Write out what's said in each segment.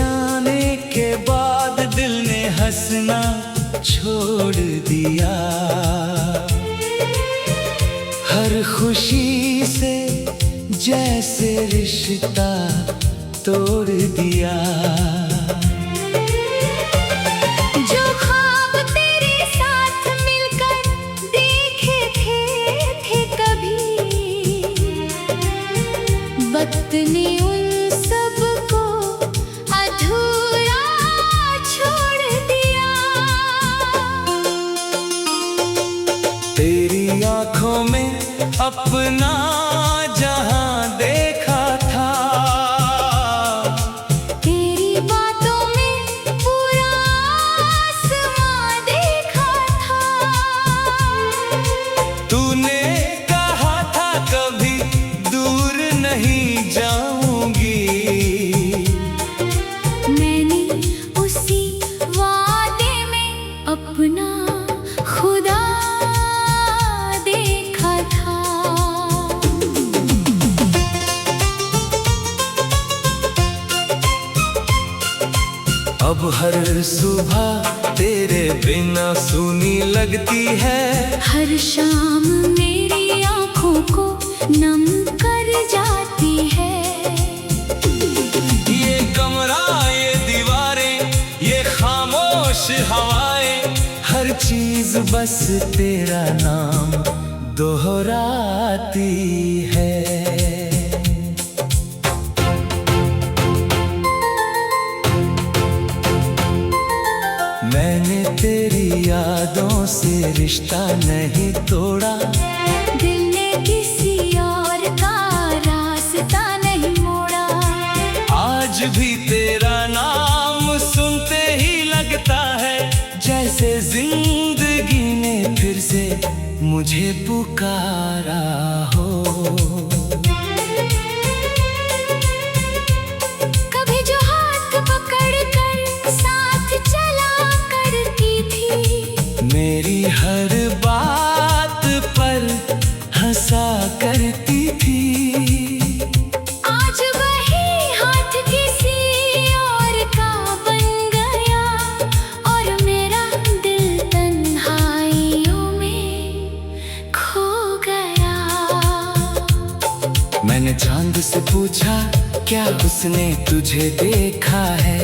जाने के बाद दिल ने हंसना छोड़ दिया। हर खुशी से जैसे रिश्ता तोड़ दिया। जो ख्वाब तेरे साथ मिलकर देखे थे कभी, वक्त ने उन सब को अधूरा छोड़ दिया। तेरी आंखों में अपना जहां देखा था, तेरी बातों में पूरा आसमां देखा था। तूने कहा था कभी दूर नहीं जाऊंगी, मैंने उसी वादे में अपना खुदा देखा था। अब हर सुबह तेरे बिना सूनी लगती है। हर शाम मेरी आंखों को नम कर जाती है। ये कमरा, ये दीवारें, ये खामोश हवाएं, हर चीज बस तेरा नाम दोहराती है। मैंने तेरी यादों से रिश्ता नहीं तोड़ा, दिल ने किसी और का रास्ता नहीं मोड़ा। आज भी तेरा नाम सुनते ही लगता है जैसे जिंदगी ने फिर से मुझे पुकारा हो। कभी जो हाथ पकड़ कर साथ चला करती थी, मेरी हर बात पर हंसा करती थी। आज वही हाथ किसी और का बन गया और मेरा दिल तन्हाइयों में खो गया। मैंने चांद से पूछा क्या उसने तुझे देखा है,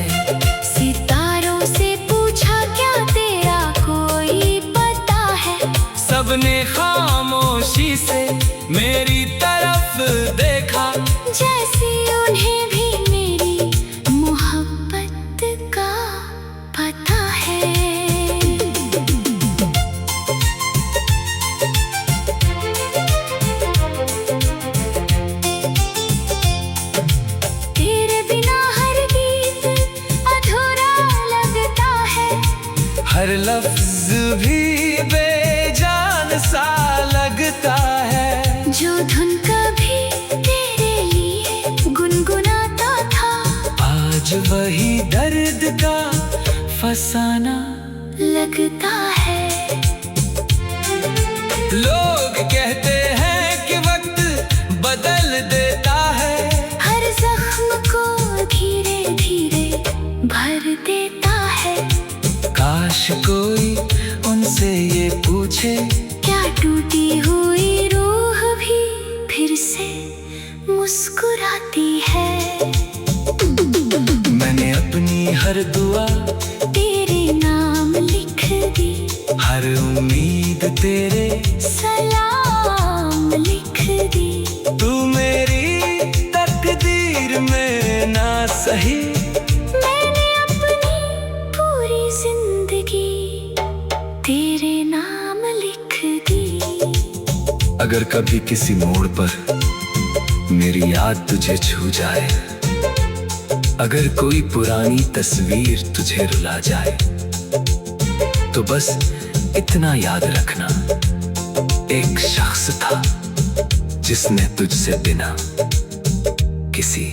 सितारों से पूछा क्या तेरा कोई पता है। सबने खामोशी से मेरी तरफ देखा, जैसे उन्हें भी मेरी मोहब्बत का पता है। तेरे बिना हर गीत अधूरा लगता है, हर लफ्ज भी बेजान सा लगता है। जो धुन कभी तेरे लिए गुनगुनाता था, आज वही दर्द का फसाना लगता है। लोग कहते हैं कि वक्त बदल देता है, हर जख्म को धीरे धीरे भर देता है। काश कोई उनसे ये पूछे क्या टूटी हुई रूह भी फिर से मुस्कुराती है। मैंने अपनी हर दुआ तेरे नाम लिख दी, हर उम्मीद तेरे सलाम लिख दी। तू मेरी तकदीर में ना सही, मैंने अपनी पूरी जिंदगी तेरे नाम लिख दी। अगर कभी किसी मोड़ पर मेरी याद तुझे छू जाए, अगर कोई पुरानी तस्वीर तुझे रुला जाए, तो बस इतना याद रखना, एक शख्स था जिसने तुझसे बिना किसी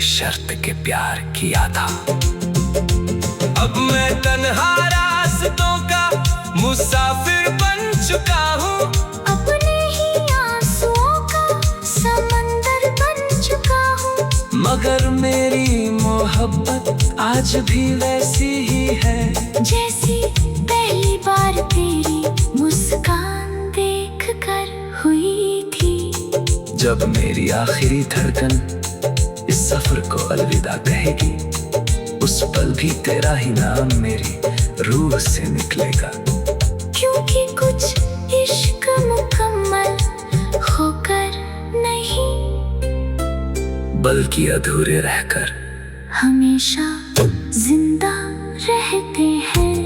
शर्त के प्यार किया था। अब मैं तन्हा रास्तों का मुसाफिर बन चुका हूँ, अपने ही आंसुओं का समंदर बन चुका हूँ। मगर मेरी मोहब्बत आज भी वैसी ही है जैसी पहली बार तेरी मुस्कान देख कर हुई थी। जब मेरी आखिरी धड़कन इस सफर को अलविदा कहेगी, उस पल भी तेरा ही नाम मेरी रूह से निकलेगा। क्योंकि कुछ इश्क मुकम्मल होकर नहीं, बल्कि अधूरे रहकर हमेशा जिंदा रहते हैं।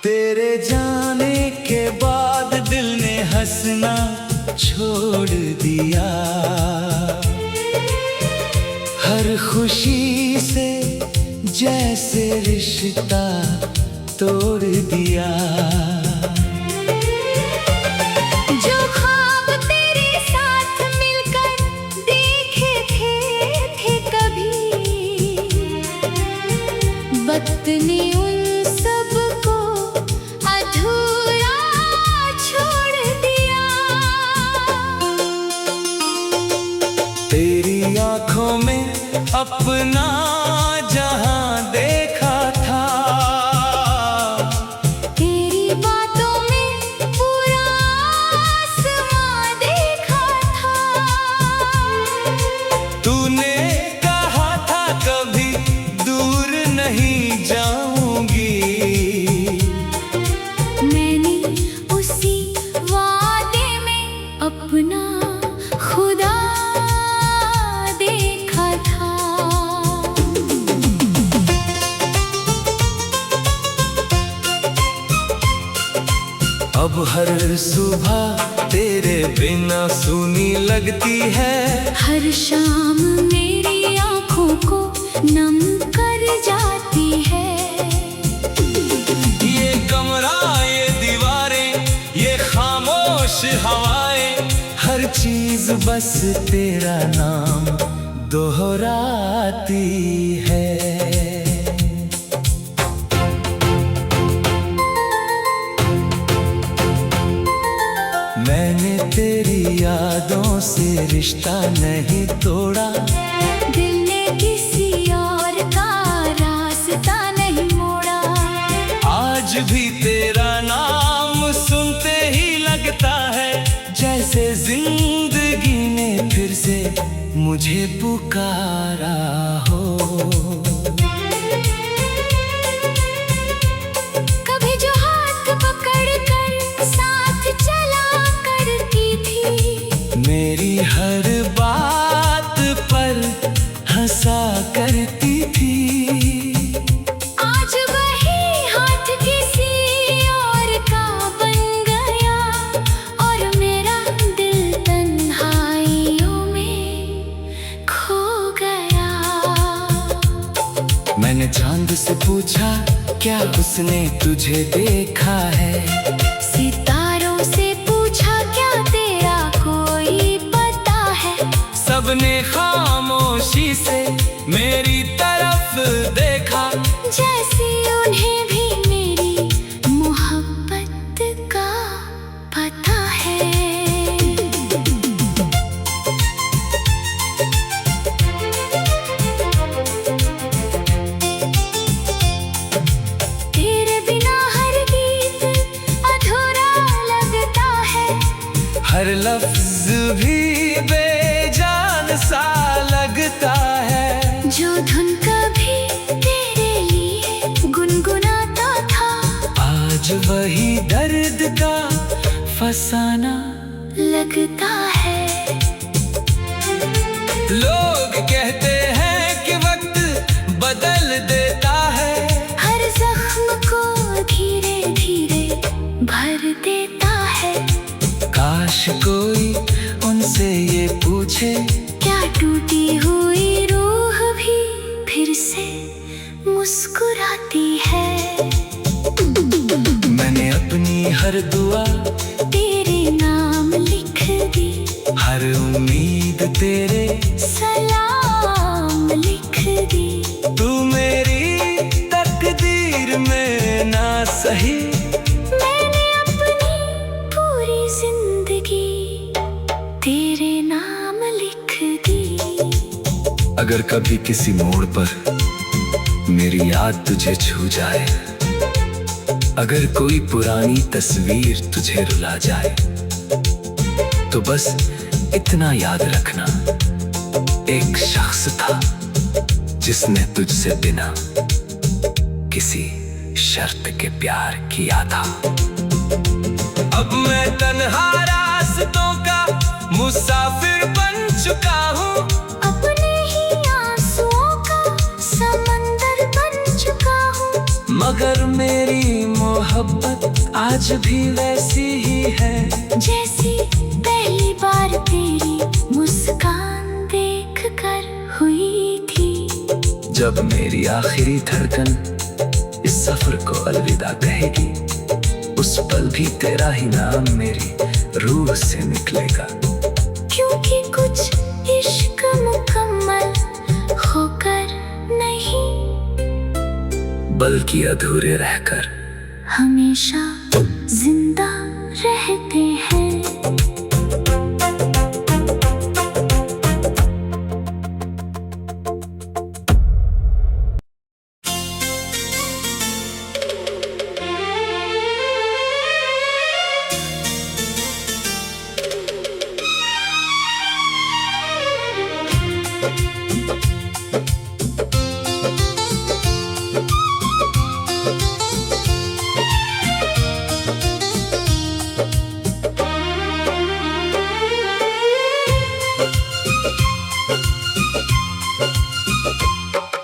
तेरे जाने के बाद दिल ने हंसना छोड़ दिया, हर खुशी से जैसे रिश्ता तोड़ दिया। जो ख्वाब तेरे साथ मिलकर देखे थे कभी, वक्त ने उन सबको अधूरा छोड़ दिया। तेरी आंखों में अपना जहां देखा था, तेरी बातों में पूरा आसमां देखा था। तूने कहा था कभी दूर नहीं जाऊंगी, मैंने उसी वादे में अपना खुदा देखा था। अब हर सुबह तेरे बिना सूनी लगती है, हर शाम मेरी आँखों को नम कर जाती है। ये कमरा, ये दीवारें, ये खामोश हवाएं, हर चीज बस तेरा नाम दोहराती है। मैंने तेरी यादों से रिश्ता नहीं तोड़ा, दिल ने किसी और का रास्ता नहीं मोड़ा। आज भी तेरा नाम सुनते ही लगता है जैसे जिंदगी ने फिर से मुझे पुकारा हो। कभी जो हाथ पकड़ कर साथ चला करती थी, मेरी हर बात पर हंसा करती थी। आज वही हाथ किसी और का बन गया, और मेरा दिल तन्हाइयों में खो गया। मैंने चांद से पूछा क्या उसने तुझे देखा है, सितारों से पूछा क्या तेरा कोई पता है। सबने खामोशी से मेरी तरफ देखा, जैसे उन्हें भी मेरी मोहब्बत का पता है। तेरे बिना हर गीत अधूरा लगता है, हर लफ्ज भी बेजान सा लगता है। जो धुन कभी तेरे लिए गुनगुनाता था, आज वही दर्द का फसाना लगता है। लोग कहते हैं कि वक्त बदल देता है, हर जख्म को धीरे धीरे भर देता है। काश कोई उन मुझसे ये पूछे, क्या टूटी हुई रूह भी फिर से मुस्कुराती है? मैंने अपनी हर दुआ तेरे नाम लिख दी, हर उम्मीद तेरे सलाम लिख दी। तू मेरी तकदीर में ना सही, मैंने अपनी पूरी जिंदगी तेरे नाम लिख दी। अगर कभी किसी मोड़ पर मेरी याद तुझे छू जाए, अगर कोई पुरानी तस्वीर तुझे रुला जाए, तो बस इतना याद रखना, एक शख्स था जिसने तुझसे बिना किसी शर्त के प्यार किया था। अब मैं तन्हा रास्तों का मुसाफिर बन चुका हूँ, अपने ही आंसुओं का समंदर बन चुका हूँ। मगर मेरी मोहब्बत आज भी वैसी ही है, जैसी पहली बार तेरी मुस्कान देख कर हुई थी। जब मेरी आखिरी धड़कन इस सफर को अलविदा कहेगी, उस पल भी तेरा ही नाम मेरी रूह से निकलेगा। क्योंकि कुछ इश्क मुकम्मल होकर नहीं, बल्कि अधूरे रहकर हमेशा जिंदा रहते हैं।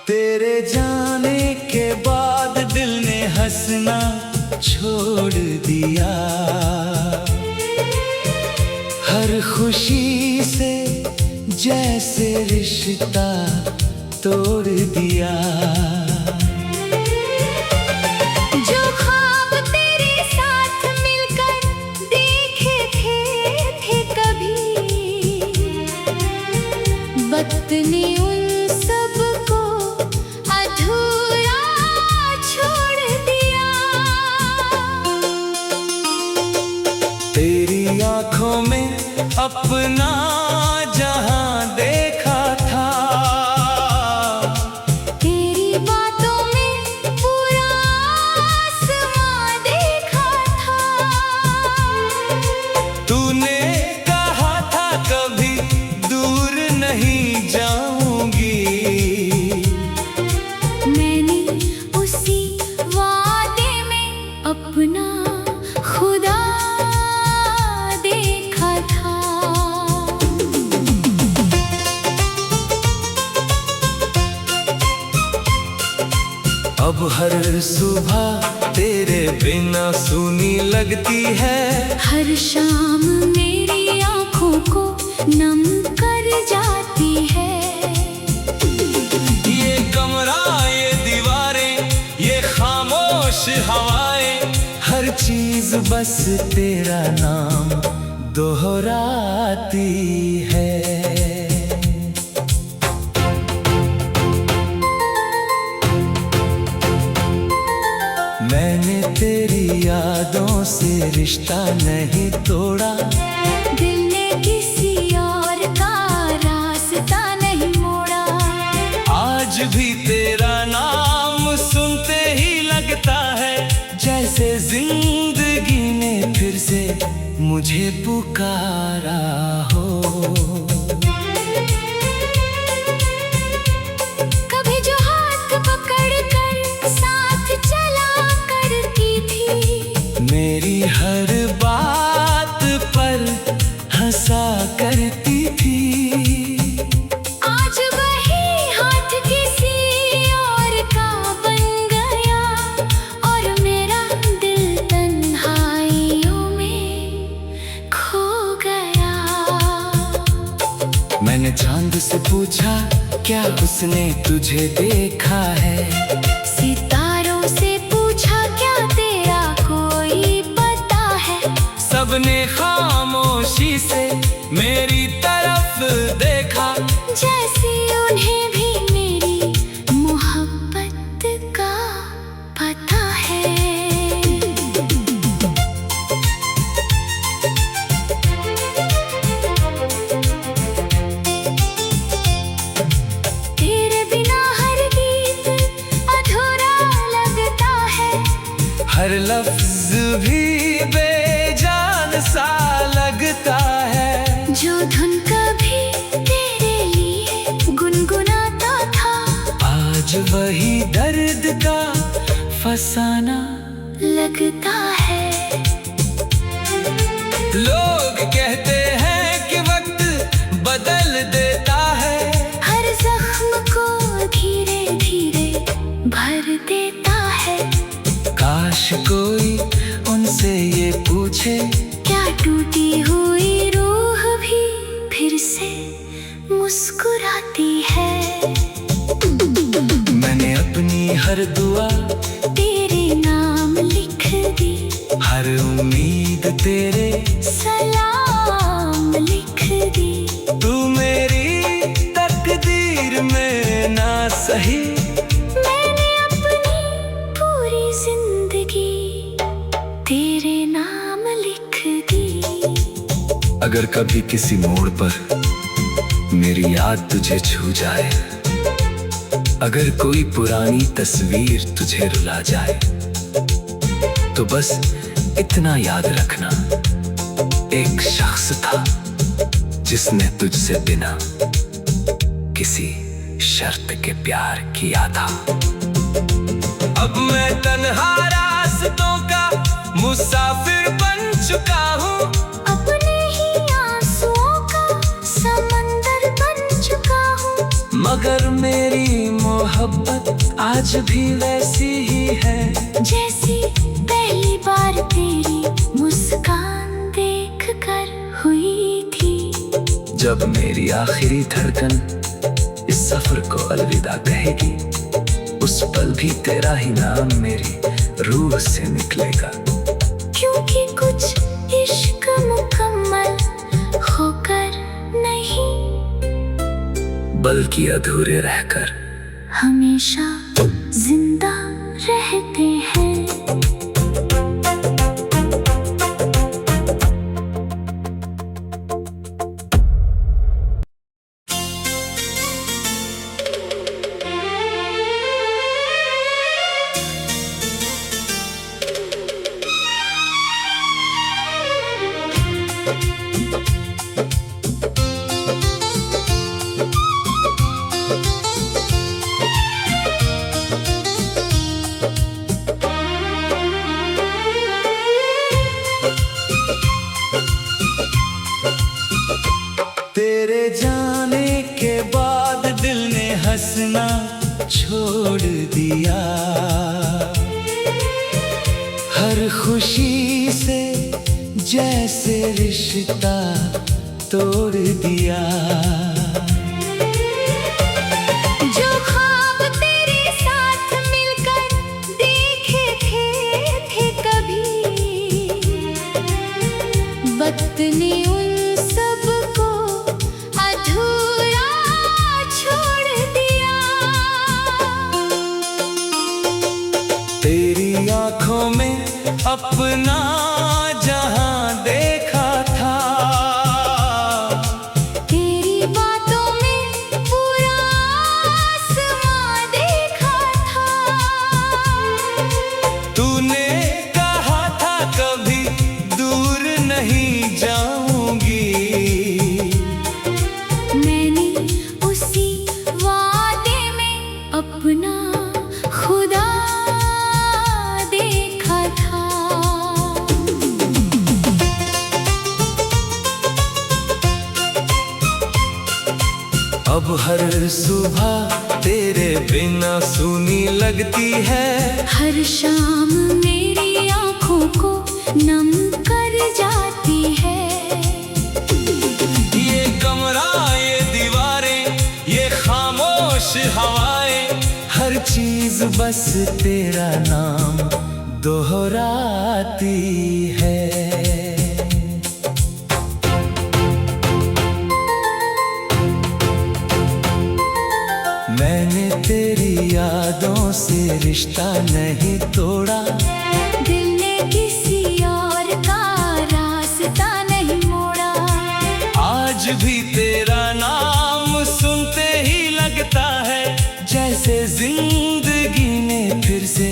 तेरे जाने के बाद दिल ने हंसना छोड़ दिया, हर खुशी से जैसे रिश्ता तोड़ दिया। जो ख्वाब तेरे साथ मिलकर देखे थे कभी, वक्त ने उन सबको अधूरा छोड़ दिया। तेरी आंखों में अपना जहां देखा था, तेरी बातों में पूरा आसमां देखा था। तूने कहा था कभी दूर नहीं जाऊंगी, मैंने उसी वादे में अपना खुदा देखा था। अब हर सुबह तेरे बिना सूनी लगती है, हर शाम मेरी आँखों को नम कर जाती है। ये कमरा, ये दीवारें, ये खामोश हवाएं, हर चीज बस तेरा नाम दोहराती है। मैंने तेरी यादों से रिश्ता नहीं तोड़ा, दिल ने किसी और का रास्ता नहीं मोड़ा। आज भी तेरा नाम सुनते ही लगता है, जैसे जिंदगी ने फिर से मुझे पुकारा हो। कभी जो हाथ पकड़ कर साथ चला करती थी, मेरी हर बात पर हंसा करती थी। आज वही हाथ किसी और का बन गया, और मेरा दिल तन्हाइयों में खो गया। मैंने चांद से पूछा क्या उसने तुझे देखा है। सितारों से पूछा क्या तेरा कोई पता है। सबने खामोशी से मेरी तरफ देखा, जैसे उन्हें भी मेरी मोहब्बत का पता है। तेरे बिना हर गीत अधूरा लगता है। हर लफ्ज भी बेजान सा लगता है। जो धुन कभी तेरे लिए गुनगुनाता था, आज वही दर्द का फसाना लगता है। लोग कहते हैं कि वक्त बदल देता है, हर जख्म को धीरे धीरे भर देता है। काश कोई उनसे ये पूछे क्या टूटी हुई रूह भी फिर से मुस्कुराती है। मैंने अपनी हर दुआ तेरे नाम लिख दी, हर उम्मीद तेरे सलाम लिख दी। तू मेरी तकदीर में ना सही, मैंने अपनी पूरी जिंदगी तेरे नाम लिख दी। अगर कभी किसी मोड़ पर मेरी याद तुझे छू जाए, अगर कोई पुरानी तस्वीर तुझे रुला जाए, तो बस इतना याद रखना, एक शख्स था जिसने तुझसे बिना किसी शर्त के प्यार किया था। अब मैं तन्हा रास्तों का मुसाफिर बन चुका हूँ, अपने ही आंसुओं का समंदर बन चुका हूँ। मगर मेरी मोहब्बत आज भी वैसी ही है, जैसी पहली बार तेरी मुस्कान देख कर हुई थी। जब मेरी आखिरी धड़कन इस सफर को अलविदा कहेगी, उस पल भी तेरा ही नाम मेरी रूह से निकलेगा। क्योंकि कुछ इश्क मुकम्मल होकर नहीं, बल्कि अधूरे रहकर हमेशा जिंदा रहते हैं। तेरे जाने के बाद दिल ने हंसना छोड़ दिया, हर खुशी से जैसे रिश्ता तोड़ दिया। जो ख्वाब तेरे साथ मिलकर देखे थे कभी, वक्त ने उन सबको अधूरा छोड़ दिया। तेरी आंखों में अपना जहां देखा था, तेरी बातों में पूरा आसमां देखा था। तूने कहा था कभी दूर नहीं जाऊंगी, मैंने उसी वादे में अपना खुदा देखा था। अब हर सुबह तेरे बिना सूनी लगती है, हर शाम मेरी आँखों को नम कर जाती है। ये कमरा ये चीज बस तेरा नाम दोहराती है। मैंने तेरी यादों से रिश्ता नहीं तोड़ा, दिल ने किसी और का रास्ता नहीं मोड़ा। आज भी तेरा नाम सुनते ही लगता है जैसे जिंदगी ने फिर से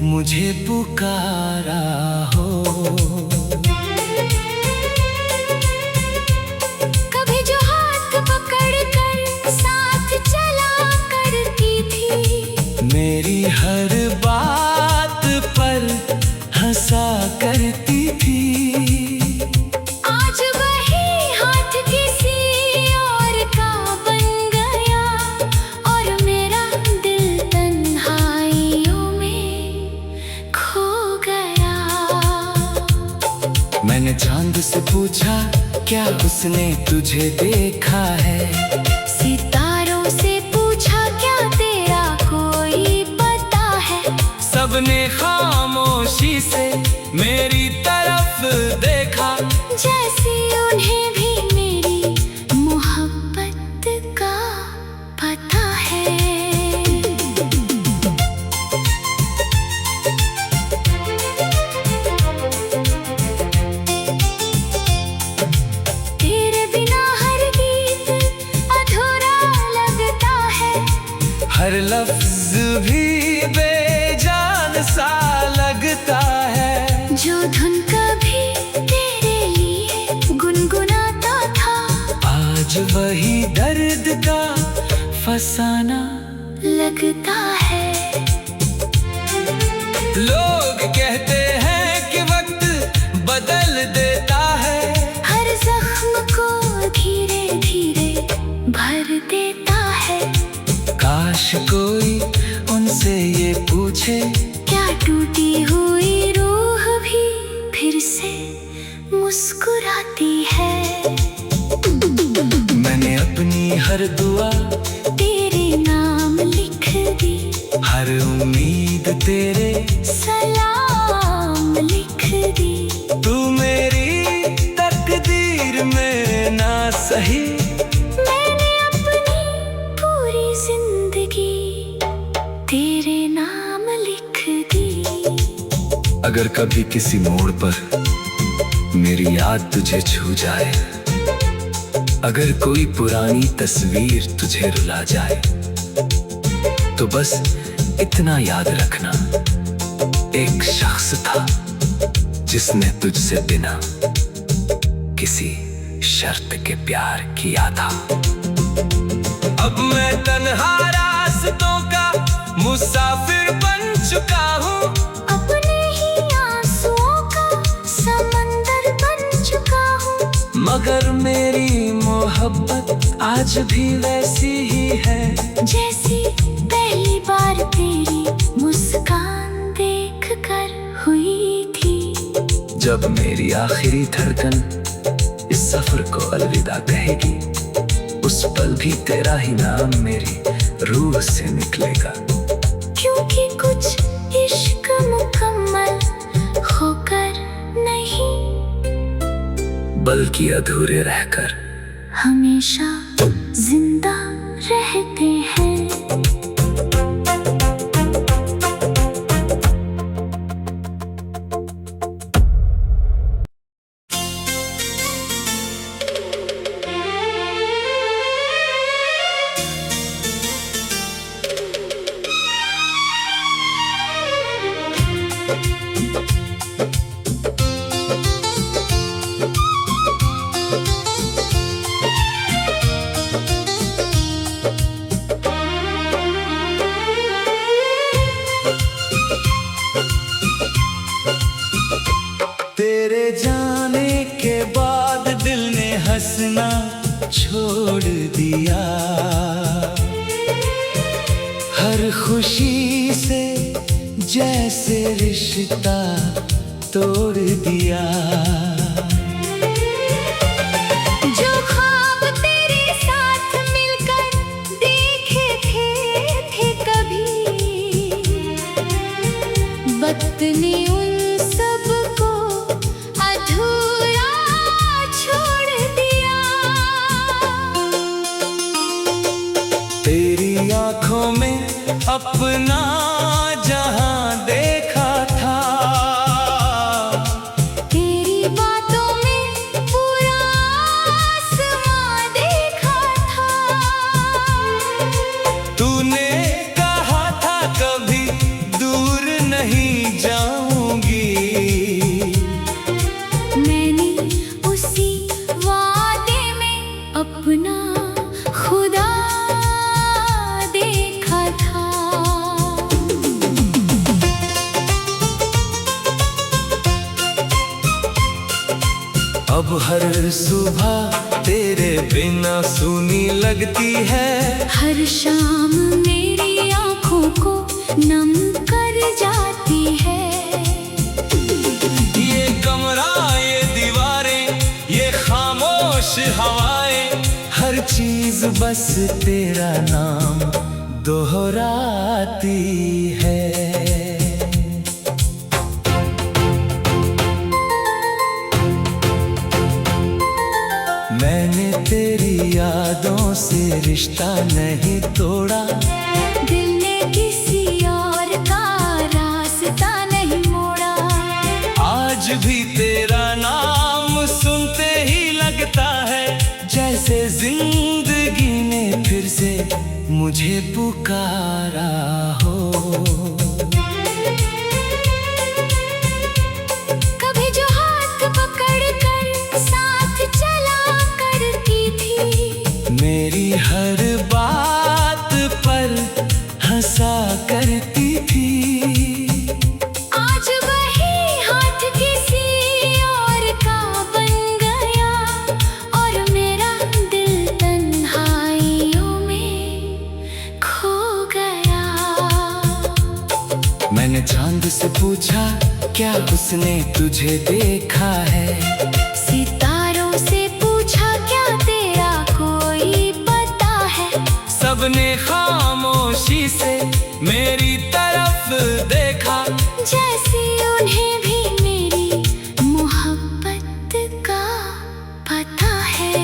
मुझे पुकारा हो। कभी जो हाथ पकड़ कर साथ चला करती थी, मेरी हर बात पर हंसा करती थी। आज वही हाथ किसी और का बन गया और मेरा दिल तन्हाइयों में खो गया। मैंने चांद से पूछा क्या उसने तुझे देखा है, सितारों से पूछा क्या तेरा कोई पता है। सबने खामोशी से मेरी तरफ देखा, जैसे उन्हें भी मेरी मोहब्बत का पता है। तेरे बिना हर गीत अधूरा लगता है, हर लफ्ज भी बेजान सा लगता है। जो धुन कभी तेरे लिए गुनगुनाता था, आज वही दर्द का फसाना लगता है। लोग कहते हैं कि वक्त बदल देता है, हर जख्म को धीरे धीरे भर देता है। काश कोई उनसे ये पूछे क्या टूटी हुई रूह भी फिर से मुस्कुराती है। मैंने अपनी हर दुआ तेरे नाम लिख दी, हर उम्मीद तेरे, सलाम लिख दी। तू मेरी तकदीर में ना सही। मैंने अपनी पूरी जिंदगी तेरे नाम लिख दी। अगर कभी किसी मोड़ पर मेरी याद तुझे छू जाए, अगर कोई पुरानी तस्वीर तुझे रुला जाए, तो बस इतना याद रखना, एक शख्स था जिसने तुझसे बिना किसी शर्त के प्यार किया था। अब मैं तन्हा रास्तों का मुसाफिर बन चुका हूँ, अपने ही आंसुओं का समंदर बन चुका हूँ। मगर मेरी मोहब्बत आज भी वैसी ही है जैसी पहली बार तेरी मुस्कान देख कर हुई थी। जब मेरी आखिरी धड़कन इस सफर को अलविदा कहेगी, उस पल भी तेरा ही नाम मेरी रूह से निकलेगा। क्योंकि कुछ इश्क मुकम्मल होकर नहीं, बल्कि अधूरे रहकर हमेशा जिंदा रहते हैं। तेरे जाने के बाद दिल ने हंसना छोड़ दिया, हर खुशी से जैसे रिश्ता तोड़ दिया। जो ख्वाब तेरे साथ मिलकर देखे थे कभी, आंखों में अपना जहां देखा था। तेरी बातों में पूरा आसमां देखा था। तूने कहा था कभी दूर नहीं जाऊंगी। मैंने उसी वादे में अपना खुदा देखा था। अब हर सुबह तेरे बिना सूनी लगती है। हर शाम मेरी आँखों को नम कर जाती है। ये कमरा, ये दीवारें, ये खामोश हवाएं, हर चीज बस तेरा नाम दोहराती है। मैंने तेरी यादों से रिश्ता नहीं तोड़ा। दिल ने किसी और का रास्ता नहीं मोड़ा। आज भी तेरा नाम सुनते ही लगता है जैसे जिंदगी ने फिर से मुझे पुकारा हो। कभी जो हाथ पकड़ कर साथ चला करती थी। मेरी हर बात पर हंसा करती थी। आज वही हाथ किसी और का बन गया और मेरा दिल तन्हाइयों में खो गया। मैंने चांद से पूछा क्या उसने तुझे देखा है। सितारों से पूछा क्या तेरा कोई पता है। सबने खामोशी से मेरी तरफ देखा जैसे उन्हें भी मेरी मोहब्बत का पता है।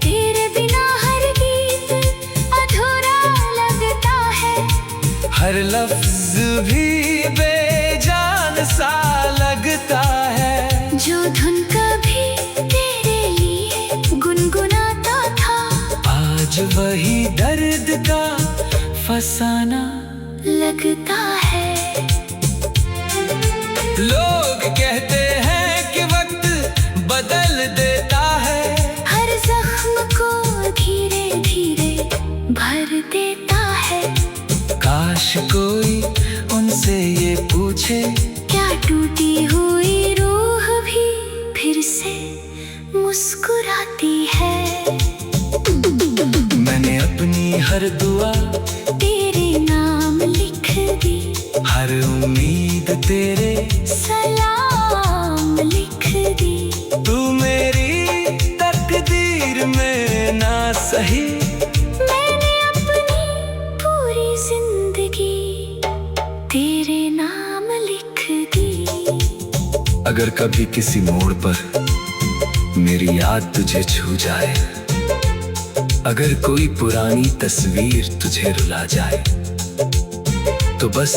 तेरे बिना हर गीत अधूरा लगता है। हर लफ्ज भी बेजान सा लगता है। जो धुन कभी तेरे लिए गुनगुनाता था। आज वही दर्द का फसाना लगता है। लोग कहते हैं कि वक्त बदल देता है। हर जख्म को धीरे धीरे भर देता है। काश कोई उनसे ये पूछे क्या टूटी हुई रूह भी फिर से मुस्कुराती है। मैंने अपनी हर दुआ तेरे नाम लिख दी। हर उम्मीद तेरे सलाम लिख दी। तू मेरी तकदीर में ना सही। मैंने अपनी पूरी जिंदगी तेरे नाम लिख दी। अगर कभी किसी मोड़ पर मेरी याद तुझे छू जाए, अगर कोई पुरानी तस्वीर तुझे रुला जाए, तो बस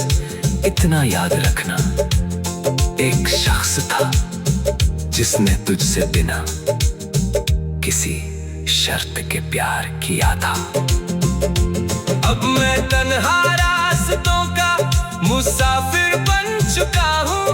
इतना याद रखना, एक शख्स था जिसने तुझसे बिना किसी शर्त के प्यार किया था। अब मैं तन्हा रास्तों का मुसाफिर बन चुका हूँ।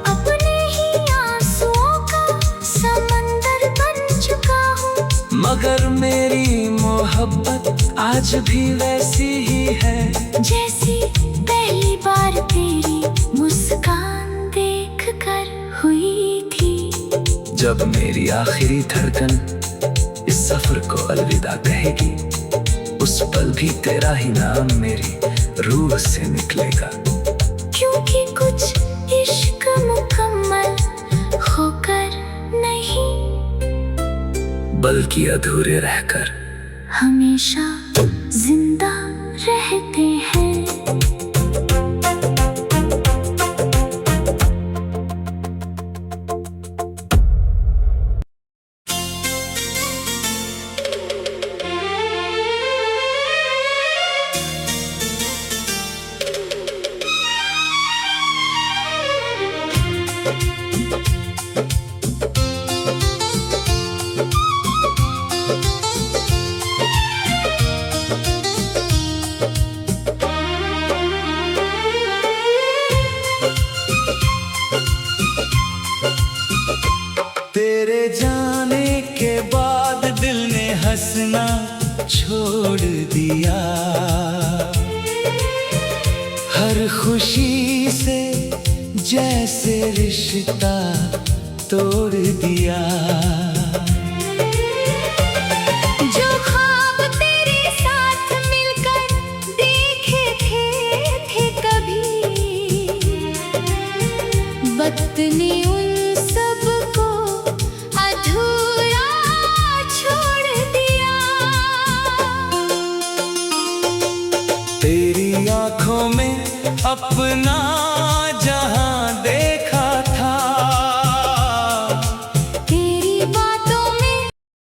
अपने ही आंसुओं का समंदर बन चुका हूँ। मगर मेरी मोहब्बत आज भी वैसी ही है जैसी पहली बार तेरी मुस्कान देख कर हुई थी। जब मेरी आखिरी धड़कन इस सफर को अलविदा कहेगी, उस पल भी तेरा ही नाम मेरी रूह से निकलेगा। क्योंकि कुछ इश्क मुकम्मल होकर नहीं, बल्कि अधूरे रहकर हमेशा जिंदा रहते हैं। हंसना छोड़ दिया, हर खुशी से जैसे रिश्ता तोड़ दिया। जो ख्वाब तेरे साथ मिलकर देखे थे कभी, वक्त ने